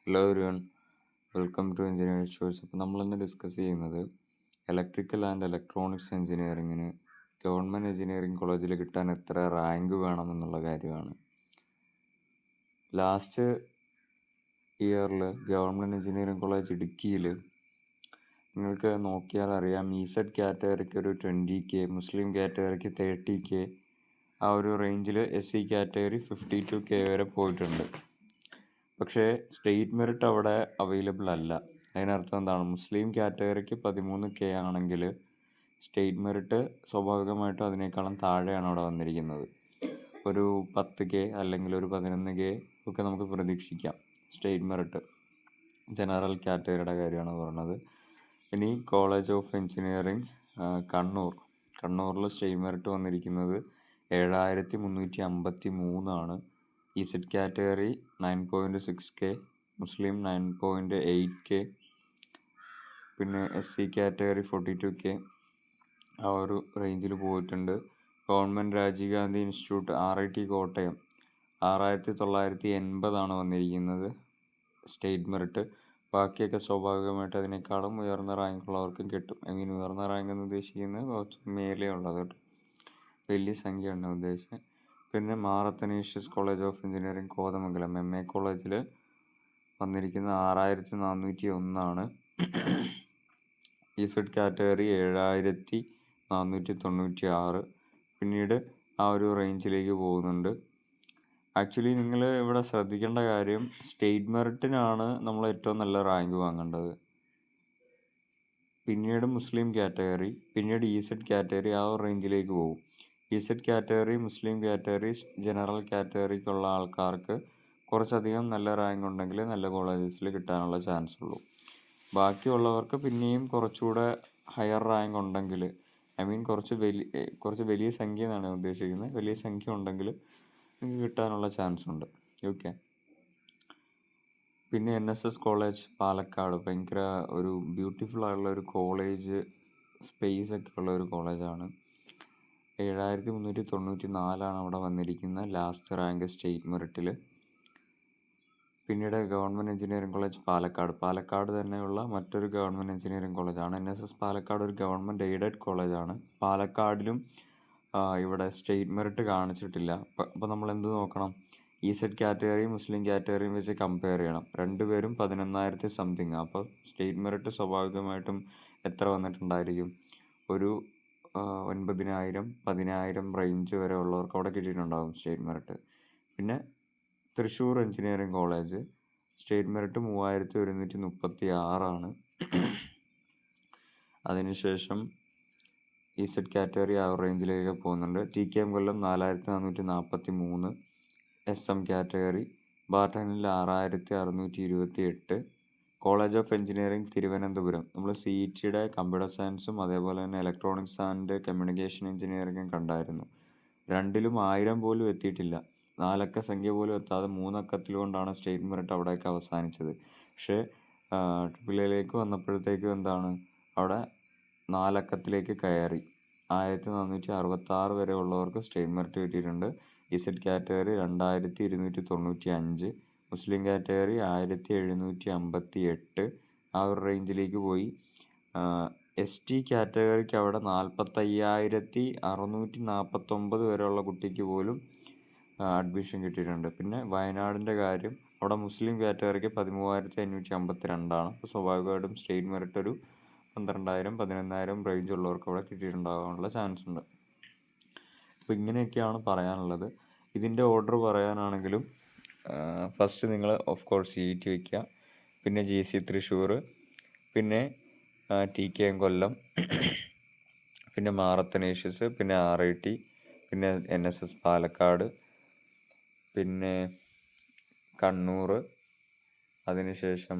Hello everyone, welcome to engineering shores. അപ്പോൾ നമ്മളിന്ന് discuss ചെയ്യുന്നത് ഇലക്ട്രിക്കൽ ആൻഡ് ഇലക്ട്രോണിക്സ് എഞ്ചിനീയറിങ്ങിന് ഗവൺമെൻറ് എഞ്ചിനീയറിംഗ് കോളേജിൽ കിട്ടാൻ എത്ര റാങ്ക് വേണമെന്നുള്ള കാര്യമാണ്. ലാസ്റ്റ് ഇയറിൽ ഗവൺമെൻറ് എഞ്ചിനീയറിംഗ് കോളേജ് ഇടുക്കിയിൽ നിങ്ങൾക്ക് നോക്കിയാൽ അറിയാം, ഇസെഡ് കാറ്റഗറിക്ക് ഒരു 20K, മുസ്ലിം കാറ്റഗറിക്ക് 30K, ആ ഒരു റേഞ്ചിൽ SC കാറ്റഗറി 52K വരെ പോയിട്ടുണ്ട്. പക്ഷേ സ്റ്റേറ്റ് മെറിറ്റ് അവിടെ അവൈലബിൾ അല്ല. അതിനർത്ഥം എന്താണ്? മുസ്ലിം കാറ്റഗറിക്ക് 13K ആണെങ്കിൽ സ്റ്റേറ്റ് മെറിറ്റ് സ്വാഭാവികമായിട്ടും അതിനേക്കാളും താഴെയാണ് അവിടെ വന്നിരിക്കുന്നത്. ഒരു 10K അല്ലെങ്കിൽ ഒരു 11K ഒക്കെ നമുക്ക് പ്രതീക്ഷിക്കാം സ്റ്റേറ്റ് മെറിറ്റ്. ജനറൽ കാറ്റഗറിയുടെ കാര്യമാണ് പറഞ്ഞത്. ഇനി കോളേജ് ഓഫ് എഞ്ചിനീയറിംഗ് കണ്ണൂരിൽ സ്റ്റേറ്റ് മെറിറ്റ് വന്നിരിക്കുന്നത് 7353 ഇസെഡ് കാറ്റഗറി 9.6K, മുസ്ലിം 9.8K, പിന്നെ SC കാറ്റഗറി 42K, ആ ഒരു റേഞ്ചിൽ പോയിട്ടുണ്ട്. Government Rajiv Gandhi institute RIT Kottayam 6980 വന്നിരിക്കുന്നത് സ്റ്റേറ്റ് മെറിറ്റ്. ബാക്കിയൊക്കെ സ്വാഭാവികമായിട്ട് അതിനേക്കാളും ഉയർന്ന റാങ്കുള്ളവർക്കും കിട്ടും. ഉയർന്ന റാങ്ക് എന്ന് ഉദ്ദേശിക്കുന്നത് കുറച്ച് മേലെ ഉള്ളത്, വലിയ സംഖ്യയാണ് ഉദ്ദേശിച്ചത്. പിന്നെ Mar Athanasius college of engineering Kothamangalam MA കോളേജിൽ വന്നിരിക്കുന്നത് 6401. Z category 7496. പിന്നീട് ആ ഒരു റേഞ്ചിലേക്ക് പോകുന്നുണ്ട്. ആക്ച്വലി നിങ്ങൾ ഇവിടെ ശ്രദ്ധിക്കേണ്ട കാര്യം, സ്റ്റേറ്റ് മെറിറ്റിനാണ് നമ്മൾ ഏറ്റവും നല്ല റാങ്ക് വാങ്ങേണ്ടത്. പിന്നീട് മുസ്ലിം കാറ്റഗറി, പിന്നീട് ഇസെഡ് കാറ്റഗറി, ആ ഒരു റേഞ്ചിലേക്ക് പോകും. ഇസെഡ് കാറ്റഗറി, മുസ്ലിം കാറ്റഗറി, ജനറൽ കാറ്റഗറിക്കുള്ള ആൾക്കാർക്ക് കുറച്ചധികം നല്ല റാങ്ക് ഉണ്ടെങ്കിൽ നല്ല കോളേജസിൽ കിട്ടാനുള്ള ചാൻസ് ഉള്ളൂ. ബാക്കിയുള്ളവർക്ക് പിന്നെയും കുറച്ചുകൂടെ ഹയർ റാങ്ക് ഉണ്ടെങ്കിൽ, കുറച്ച് വലിയ സംഖ്യ എന്നാണ് ഉദ്ദേശിക്കുന്നത്, വലിയ സംഖ്യ ഉണ്ടെങ്കിൽ നിങ്ങൾക്ക് കിട്ടാനുള്ള ചാൻസ് ഉണ്ട്. ഓക്കെ. പിന്നെ NSS കോളേജ് പാലക്കാട് ഭയങ്കര ഒരു ബ്യൂട്ടിഫുൾ ആയിട്ടുള്ള ഒരു കോളേജ്, സ്പേസ് ഒക്കെ ഉള്ള ഒരു കോളേജാണ്. 7394 അവിടെ വന്നിരിക്കുന്ന ലാസ്റ്റ് റാങ്ക് സ്റ്റേറ്റ് മെറിറ്റിൽ. പിന്നീട് ഗവൺമെൻറ് എഞ്ചിനീയറിംഗ് കോളേജ് പാലക്കാട് തന്നെയുള്ള മറ്റൊരു ഗവൺമെൻറ് എഞ്ചിനീയറിംഗ് കോളേജാണ്. NSS പാലക്കാട് ഒരു ഗവൺമെൻറ് എയ്ഡഡ് കോളേജാണ്. പാലക്കാടിലും ഇവിടെ സ്റ്റേറ്റ് മെറിറ്റ് കാണിച്ചിട്ടില്ല. അപ്പോൾ നമ്മൾ എന്ത് നോക്കണം? ഇസെഡ് കാറ്റഗറിയും മുസ്ലിം കാറ്റഗറിയും വെച്ച് കമ്പയർ ചെയ്യണം. രണ്ടുപേരും 11,000 സംതിങ്. അപ്പോൾ സ്റ്റേറ്റ് മെറിറ്റ് സ്വാഭാവികമായിട്ടും എത്ര വന്നിട്ടുണ്ടായിരിക്കും? ഒരു 9,000, 10,000 റേഞ്ച് വരെ ഉള്ളവർക്ക് അവിടെ കിട്ടിയിട്ടുണ്ടാകും സ്റ്റേറ്റ് മെറിറ്റ്. പിന്നെ Thrissur engineering college state merit 3136. അതിനുശേഷം ഇസെഡ് കാറ്റഗറി ആ റേഞ്ചിലേക്ക് പോകുന്നുണ്ട്. TKM കൊല്ലം 4443. SM കാറ്റഗറി ബാർട്ടണിൽ 6628. കോളേജ് ഓഫ് എഞ്ചിനീയറിംഗ് തിരുവനന്തപുരം, നമ്മൾ CETയുടെ കമ്പ്യൂട്ടർ സയൻസും അതേപോലെ തന്നെ ഇലക്ട്രോണിക്സ് ആൻഡ് കമ്മ്യൂണിക്കേഷൻ എഞ്ചിനീയറിംഗും കണ്ടായിരുന്നു. രണ്ടിലും 1000 പോലും എത്തിയിട്ടില്ല. 4 അക്ക സംഖ്യ പോലും എത്താതെ 3 അക്കത്തിൽ കൊണ്ടാണ് സ്റ്റേറ്റ് മെറിറ്റ് അവിടെയൊക്കെ അവസാനിച്ചത്. പക്ഷേ ട്രിപ്പിളിലേക്ക് വന്നപ്പോഴത്തേക്കും എന്താണ്, അവിടെ 4 അക്കത്തിലേക്ക് കയറി. 1466 വരെ ഉള്ളവർക്ക് സ്റ്റേറ്റ് മെറിറ്റ് കിട്ടിയിട്ടുണ്ട്. ഇസെഡ് കാറ്റഗറി 2295, മുസ്ലിം കാറ്റഗറി 1758, ആ ഒരു റേഞ്ചിലേക്ക് പോയി. ST കാറ്റഗറിക്ക് അവിടെ 45,649 വരെയുള്ള കുട്ടിക്ക് പോലും അഡ്മിഷൻ കിട്ടിയിട്ടുണ്ട്. പിന്നെ വയനാടിൻ്റെ കാര്യം, അവിടെ മുസ്ലിം കാറ്റഗറിക്ക് 13,552. അപ്പോൾ സ്വാഭാവികമായിട്ടും സ്റ്റേറ്റ് മെറിറ്റ് ഒരു 12,000, 11,000 റേഞ്ച് ഉള്ളവർക്ക് അവിടെ കിട്ടിയിട്ടുണ്ടാകാനുള്ള ചാൻസ് ഉണ്ട്. അപ്പോൾ ഇങ്ങനെയൊക്കെയാണ് പറയാനുള്ളത്. ഇതിൻ്റെ ഓർഡർ പറയാനാണെങ്കിലും ഫസ്റ്റ് നിങ്ങൾ ഓഫ് കോഴ്സ് CET വയ്ക്കുക, പിന്നെ GC തൃശ്ശൂർ, പിന്നെ TKM കൊല്ലം, പിന്നെ മാർ അത്തനേഷ്യസ്, പിന്നെ RIT, പിന്നെ NSS പാലക്കാട്, പിന്നെ കണ്ണൂർ. അതിനുശേഷം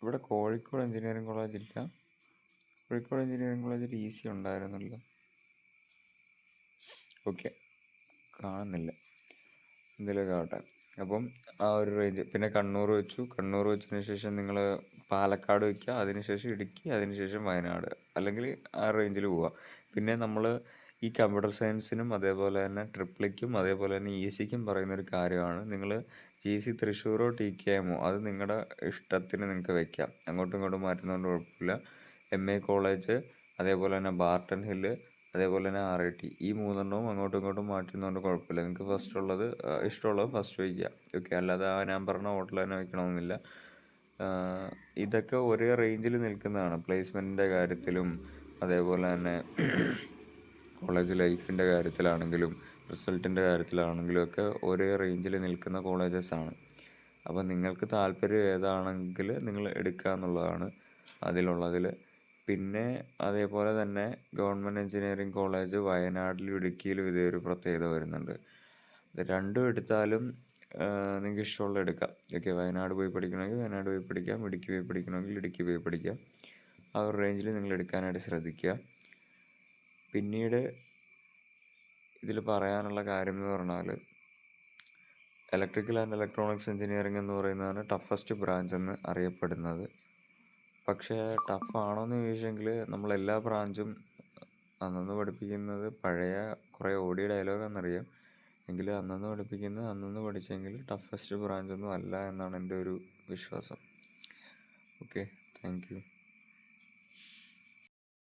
ഇവിടെ കോഴിക്കോട് എഞ്ചിനീയറിംഗ് കോളേജ് ഇല്ല. കോഴിക്കോട് എഞ്ചിനീയറിംഗ് കോളേജിൽ EC ഉണ്ടായിരുന്നല്ലോ. ഓക്കെ, കാണുന്നില്ല, എന്തെങ്കിലുമൊക്കെ ആവട്ടെ. അപ്പം ആ ഒരു റേഞ്ച്. പിന്നെ കണ്ണൂർ വെച്ചതിന് ശേഷം നിങ്ങൾ പാലക്കാട് വയ്ക്കുക, അതിനുശേഷം ഇടുക്കി, അതിനുശേഷം വയനാട്, അല്ലെങ്കിൽ ആ റേഞ്ചിൽ പോവുക. പിന്നെ നമ്മൾ ഈ കമ്പ്യൂട്ടർ സയൻസിനും അതേപോലെ തന്നെ ട്രിപ്ലിക്കും അതേപോലെ തന്നെ ECക്കും പറയുന്നൊരു കാര്യമാണ്, നിങ്ങൾ GC തൃശ്ശൂരോ TKMോ അത് നിങ്ങളുടെ ഇഷ്ടത്തിന് നിങ്ങൾക്ക് വെക്കാം. അങ്ങോട്ടും ഇങ്ങോട്ടും മാറ്റുന്നതുകൊണ്ട് കുഴപ്പമില്ല. MA കോളേജ്, അതേപോലെ തന്നെ ബാർട്ടൺ ഹില്ല്, അതേപോലെ തന്നെ RIT, ഈ മൂന്നെണ്ണവും അങ്ങോട്ടും ഇങ്ങോട്ടും മാറ്റുന്നതുകൊണ്ട് കുഴപ്പമില്ല. നിങ്ങൾക്ക് ഇഷ്ടമുള്ളത് ഫസ്റ്റ് വയ്ക്കുക. ഓക്കെ, അല്ലാതെ ഞാൻ പറഞ്ഞ ഹോട്ടൽ തന്നെ വയ്ക്കണമെന്നില്ല. ഇതൊക്കെ ഒരേ റേഞ്ചിൽ നിൽക്കുന്നതാണ്. പ്ലേസ്മെൻറ്റിൻ്റെ കാര്യത്തിലും അതേപോലെ തന്നെ കോളേജ് ലൈഫിൻ്റെ കാര്യത്തിലാണെങ്കിലും റിസൾട്ടിൻ്റെ കാര്യത്തിലാണെങ്കിലും ഒക്കെ ഒരേ റേഞ്ചിൽ നിൽക്കുന്ന കോളേജസാണ്. അപ്പോൾ നിങ്ങൾക്ക് താല്പര്യം ഏതാണെങ്കിൽ നിങ്ങൾ എടുക്കുക എന്നുള്ളതാണ് അതിലുള്ളതിൽ. പിന്നെ അതേപോലെ തന്നെ ഗവൺമെൻറ് എഞ്ചിനീയറിംഗ് കോളേജ് വയനാട്ടിലും ഇടുക്കിയിലും ഇതേ ഒരു പ്രത്യേകത വരുന്നുണ്ട്. ഇത് രണ്ടും എടുത്താലും നിങ്ങൾക്ക് ഇഷ്ടമുള്ള എടുക്കാം. ഓക്കെ, വയനാട് പോയി പഠിക്കണമെങ്കിൽ വയനാട് പോയി പഠിക്കാം, ഇടുക്കി പോയി പഠിക്കണമെങ്കിൽ ഇടുക്കി പോയി പഠിക്കാം. ആ ഒരു റേഞ്ചിൽ നിങ്ങൾ എടുക്കാനായിട്ട് ശ്രദ്ധിക്കുക. പിന്നീട് ഇതിൽ പറയാനുള്ള കാര്യം എന്ന് പറഞ്ഞാൽ, ഇലക്ട്രിക്കൽ ആൻഡ് ഇലക്ട്രോണിക്സ് എഞ്ചിനീയറിംഗ് എന്ന് പറയുന്നതാണ് ടഫസ്റ്റ് ബ്രാഞ്ച് എന്ന് അറിയപ്പെടുന്നത്. പക്ഷേ ടഫാണോ എന്ന് ചോദിച്ചെങ്കിൽ നമ്മളെല്ലാ ബ്രാഞ്ചും അന്നന്ന് പഠിപ്പിക്കുന്നത് പഴയ കുറേ ഓടിയ ഡയലോഗാണെന്നറിയാം, എങ്കിലും അന്നന്ന് പഠിച്ചെങ്കിൽ ടഫസ്റ്റ് ബ്രാഞ്ചൊന്നും അല്ല എന്നാണ് എൻ്റെ ഒരു വിശ്വാസം. Okay, thank you.